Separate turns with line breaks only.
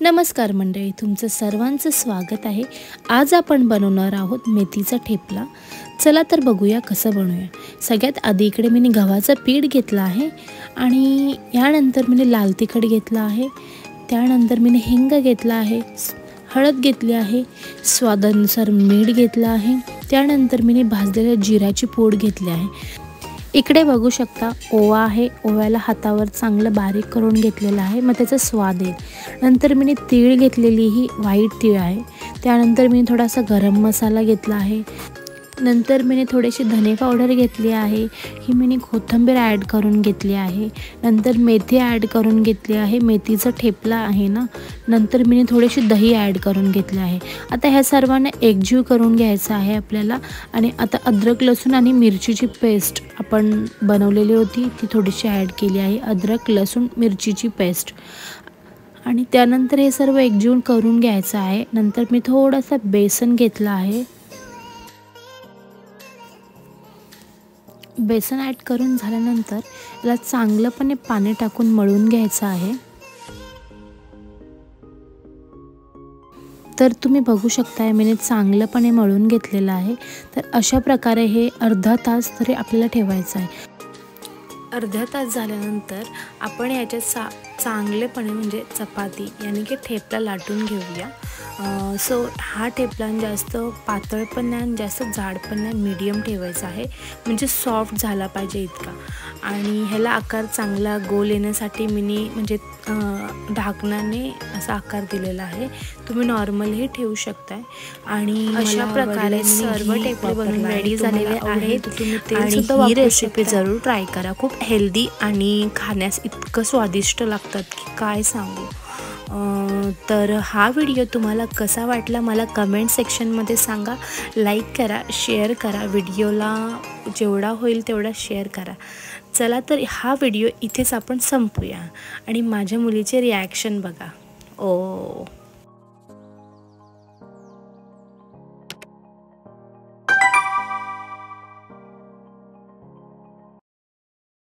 नमस्कार मंडळी, तुमचं सर्वांचं स्वागत आहे। आज आपण बनवणार आहोत मेथीचा ठेपला। चला तर बघूया कसं बनवूया। सगळ्यात आधी इकडे मी गव्हाचं पीठ घेतलं आहे आणि यानंतर मी लाल तिखट घेतलं आहे, त्यानंतर मी हिंग घेतला आहे, हळद घेतली आहे, स्वादानुसार मीठ घेतलं आहे, त्यानंतर मी भाजलेल्या जिऱ्याची पूड घेतली आहे। इकडे बघू शकता ओवा आहे, ओव्याला हातावर चांगलं बारीक करून घेतलेलं आहे, मग त्याचा स्वाद येईल। नंतर मी तीळ घेतलेली ही व्हाईट तीळ आहे, त्यानंतर मी थोडासा गरम मसाला घेतला आहे, नंतर मी थोडीशी धने पावडर घेतली आहे, ही मी कोथिंबीर ॲड करून घेतली आहे, नंतर मेथी ॲड करून घेतली आहे, मेथीचा ठेपला आहे ना। नंतर मी थोडीशी दही ॲड करून घेतली आहे। आता ह्या सर्वांना एकजीव करून घ्यायचं आहे आपल्याला। आणि आता अद्रक लसूण आणि मिरचीची पेस्ट आपण बनवलेली होती ती थोडीशी ॲड केली आहे, अद्रक लसूण मिरचीची पेस्ट। आणि त्यानंतर हे सर्व एकजीव करून घ्यायचं आहे। नंतर मी थोडासा बेसन घेतला आहे, बेसन ॲड करून झाल्यानंतर याला चांगलंपणे पाणी टाकून मळून घ्यायचं आहे। तर तुम्ही बघू शकता मी चांगलंपणे मळून घेतलेलं आहे। तर अशा प्रकारे हे अर्धा तास तरी आपल्याला ठेवायचं आहे। अर्धा तास झाल्यानंतर आपण याच्यात चांगलेपणे म्हणजे चपाती यानी की ठेपला लाटून घेऊया। सो हा ठेपला जास्त पातळ पण नाही आणि जास्त जाड पण नाही, मीडियम ठेवायचा आहे, म्हणजे सॉफ्ट झाला पाहिजे इतका। आणि ह्याला आकार चांगला गोल येण्यासाठी मी म्हणजे ढाकणाने असा आकार दिलेला आहे, तुम्ही नॉर्मलही ठेवू शकताय। आणि अशा प्रकारे सर्व ठेपले बनवून रेडी झालेले आहेत। आणि ही रेसिपी जरूर ट्राय करा, खूप हेल्दी आणि खाण्यास इतकं स्वादिष्ट लागतात की काय सांगू। तर हा व्हिडिओ तुम्हाला कसा वाटला मला कमेंट सेक्शनमध्ये सांगा, लाईक करा, शेअर करा, व्हिडिओला जेवढा होईल तेवढा शेअर करा। चला तर हा व्हिडिओ इथेच आपण संपूया आणि माझ्या मुलीचे रिॲक्शन बघा। ओ